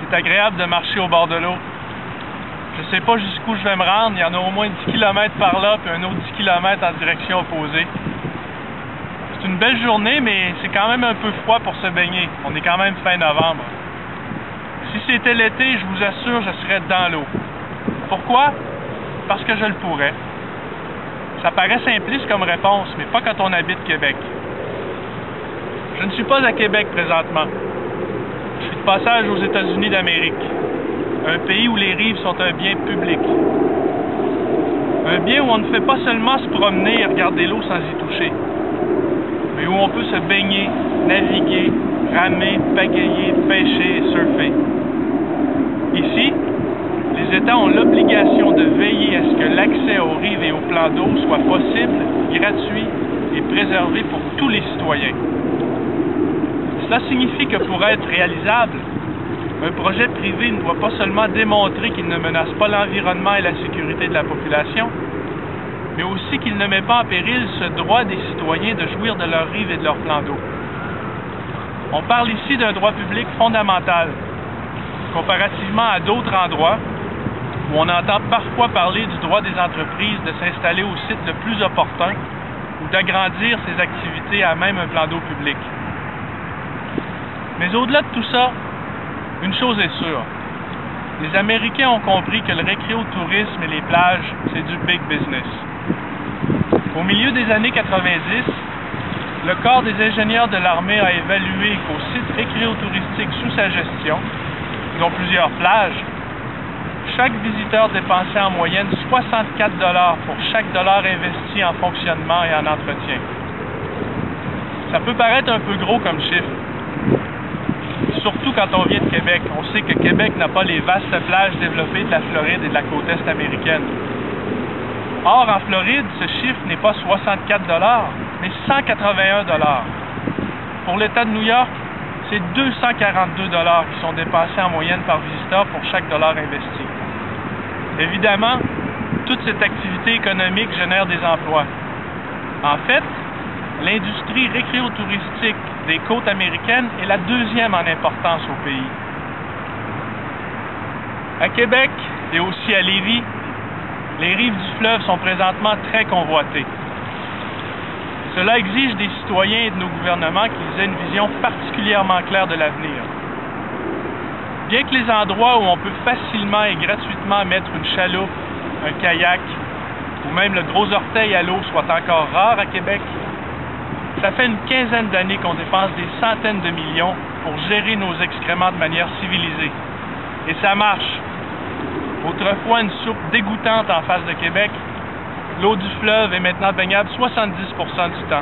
C'est agréable de marcher au bord de l'eau. Je ne sais pas jusqu'où je vais me rendre. Il y en a au moins 10 km par là, puis un autre 10 km en direction opposée. C'est une belle journée, mais c'est quand même un peu froid pour se baigner. On est quand même fin novembre. Si c'était l'été, je vous assure, je serais dans l'eau. Pourquoi? Parce que je le pourrais. Ça paraît simpliste comme réponse, mais pas quand on habite Québec. Je ne suis pas à Québec présentement. Je suis de passage aux États-Unis d'Amérique, un pays où les rives sont un bien public. Un bien où on ne fait pas seulement se promener et regarder l'eau sans y toucher, mais où on peut se baigner, naviguer, ramer, pagayer, pêcher et surfer. Ici, les États ont l'obligation de veiller à ce que l'accès aux rives et aux plans d'eau soit possible, gratuit et préservé pour tous les citoyens. Cela signifie que pour être réalisable, un projet privé ne doit pas seulement démontrer qu'il ne menace pas l'environnement et la sécurité de la population, mais aussi qu'il ne met pas en péril ce droit des citoyens de jouir de leurs rives et de leurs plans d'eau. On parle ici d'un droit public fondamental, comparativement à d'autres endroits où on entend parfois parler du droit des entreprises de s'installer au site le plus opportun ou d'agrandir ses activités à même un plan d'eau public. Mais au-delà de tout ça, une chose est sûre. Les Américains ont compris que le récréotourisme et les plages, c'est du big business. Au milieu des années 90, le corps des ingénieurs de l'armée a évalué qu'au site récréotouristique sous sa gestion, dont plusieurs plages, chaque visiteur dépensait en moyenne 64 $ pour chaque dollar investi en fonctionnement et en entretien. Ça peut paraître un peu gros comme chiffre. Surtout quand on vient de Québec. On sait que Québec n'a pas les vastes plages développées de la Floride et de la côte est américaine. Or, en Floride, ce chiffre n'est pas 64 $, mais 181 $. Pour l'État de New York, c'est 242 $ qui sont dépensés en moyenne par visiteur pour chaque dollar investi. Évidemment, toute cette activité économique génère des emplois. En fait, l'industrie récréotouristique des côtes américaines est la deuxième en importance au pays. À Québec et aussi à Lévis, les rives du fleuve sont présentement très convoitées. Cela exige des citoyens et de nos gouvernements qu'ils aient une vision particulièrement claire de l'avenir. Bien que les endroits où on peut facilement et gratuitement mettre une chaloupe, un kayak ou même le gros orteil à l'eau soient encore rares à Québec, ça fait une quinzaine d'années qu'on dépense des centaines de millions pour gérer nos excréments de manière civilisée. Et ça marche. Autrefois une soupe dégoûtante en face de Québec, l'eau du fleuve est maintenant baignable 70% du temps.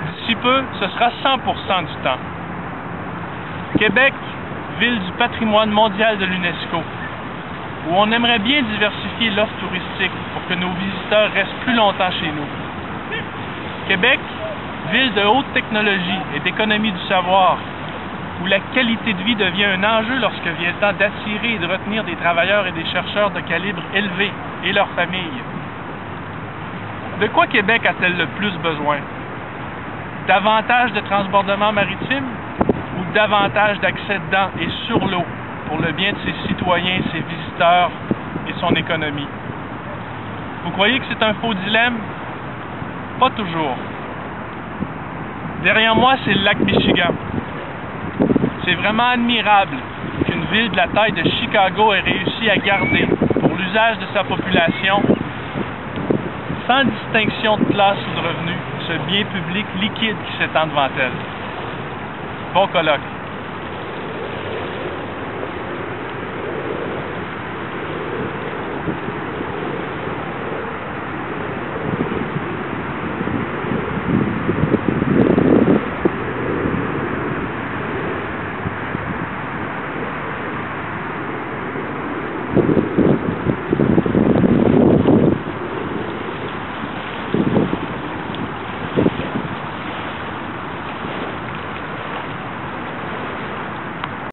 D'ici peu, ce sera 100% du temps. Québec, ville du patrimoine mondial de l'UNESCO, où on aimerait bien diversifier l'offre touristique pour que nos visiteurs restent plus longtemps chez nous. Québec, ville de haute technologie et d'économie du savoir, où la qualité de vie devient un enjeu lorsque vient le temps d'attirer et de retenir des travailleurs et des chercheurs de calibre élevé et leurs familles. De quoi Québec a-t-elle le plus besoin? Davantage de transbordement maritime ou davantage d'accès dans et sur l'eau pour le bien de ses citoyens, ses visiteurs et son économie? Vous croyez que c'est un faux dilemme? Pas toujours. Derrière moi, c'est le lac Michigan. C'est vraiment admirable qu'une ville de la taille de Chicago ait réussi à garder, pour l'usage de sa population, sans distinction de classe ou de revenu, ce bien public liquide qui s'étend devant elle. Bon colloque.